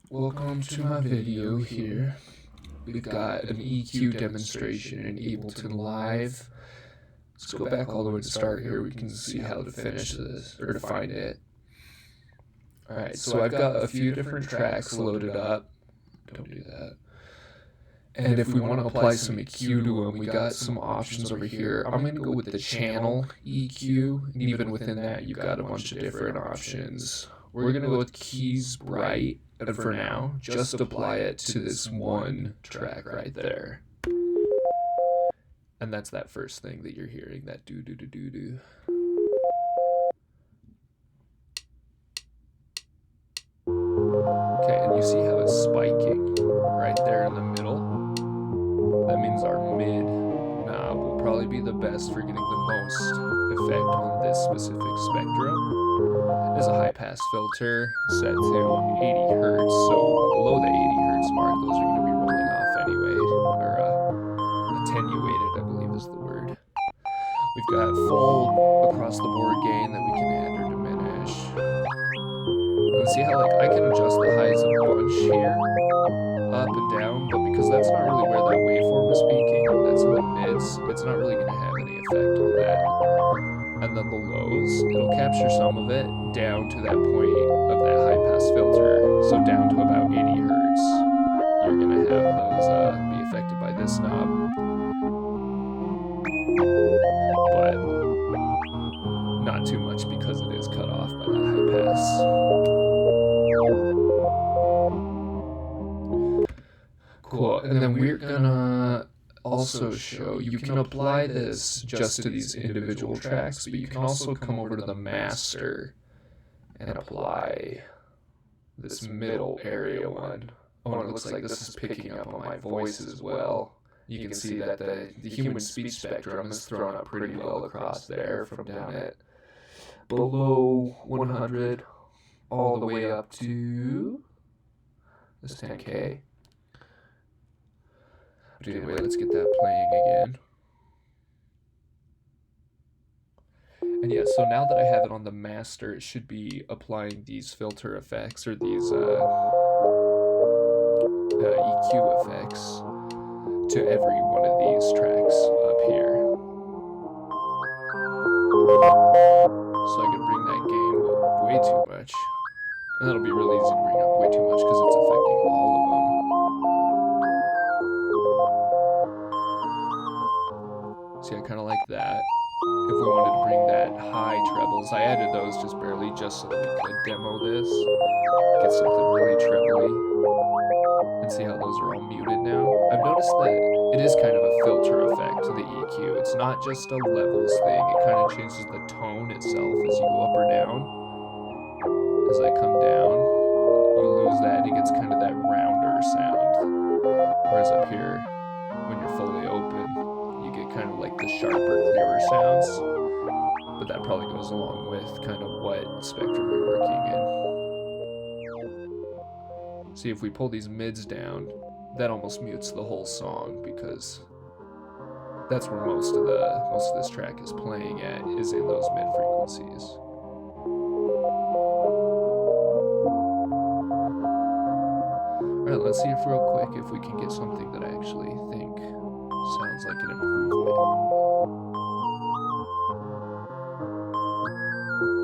Welcome to my video here. We've got an EQ demonstration in Ableton Live. Let's go back all the way to start here. We can see how to finish this, or to find it. Alright, so I've got a few different tracks loaded up. Don't do that. And if we want to apply some EQ to them, we got some options over here. I'm going to go with the channel EQ, and even within that, you've got a bunch of different options. We're going to go with keys bright, and for now, just apply it to this one track right there. And that's that first thing that you're hearing, that do-do-do-do-do. Okay, and you see how it's spiking right there in the middle? That means our mid knob will probably be the best for getting the most effect on this specific spectrum. There's a high pass filter set to 80 hertz, so below the 80 hertz mark, those are going to be rolling off anyway, or attenuated, I believe is the word. We've got full across the board gain that we can add or diminish. And see how I can adjust the highs a bunch here, up and down, but because that's not really where that waveform is speaking, that's in the mids, it's not really going to have any effect on that. And then the lows, it'll capture some of it down to that point of that high pass filter, so down to about 80 hertz. You're going to have those be affected by this knob. But not too much because it is cut off by that high pass. Cool, and then we're gonna also show you can apply this just to these individual tracks, but you can also come over to the master and apply this middle area one. Oh, and it looks like this is picking up on my voice as well. You can see that the human speech spectrum is thrown up pretty well across there from down at below 100 all the way up to this 10K. But anyway, let's get that playing again. And yeah, so now that I have it on the master, it should be applying these filter effects, or these EQ effects to every one of these tracks up here. So I can bring that gain up way too much. And that'll be really easy to bring up way too much because it's affecting all of them. See, I kind of like that. If we wanted to bring that high trebles, I added those just barely just so that we could demo this. Get something really trebly. And see how those are all muted now. I've noticed that it is kind of a filter effect to the EQ. It's not just a levels thing. It kind of changes the tone itself as you go up or down. As I come down, you lose that and it gets kind of that rounder sound. Whereas up here, when you're fully open, you get kind of like the sharper, clearer sounds. But that probably goes along with kind of what spectrum you're working in. See, if we pull these mids down, that almost mutes the whole song because that's where most of this track is playing at, is in those mid frequencies. Alright, let's see if real quick if we can get something that I actually think sounds like an improvement.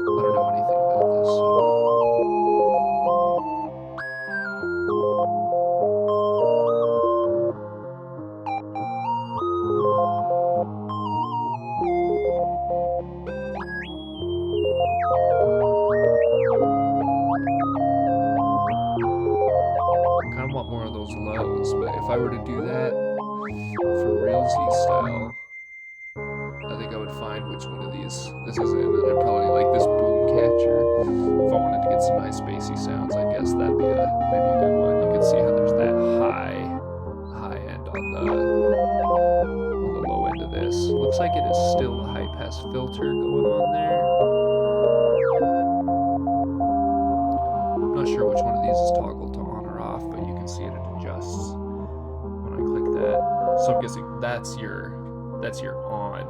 I don't know anything about this, so... more of those lows, but if I were to do that for realsy style, I think I would find which one of these this is in, and I'd probably like this boom catcher. If I wanted to get some nice bassy sounds, I guess that'd be maybe a good one. You can see how there's that high end on the low end of this. Looks like it is still a high pass filter going on there. I'm not sure which one of these is toggled to on or off, but you can see it adjusts when I click that. So I'm guessing that's your on.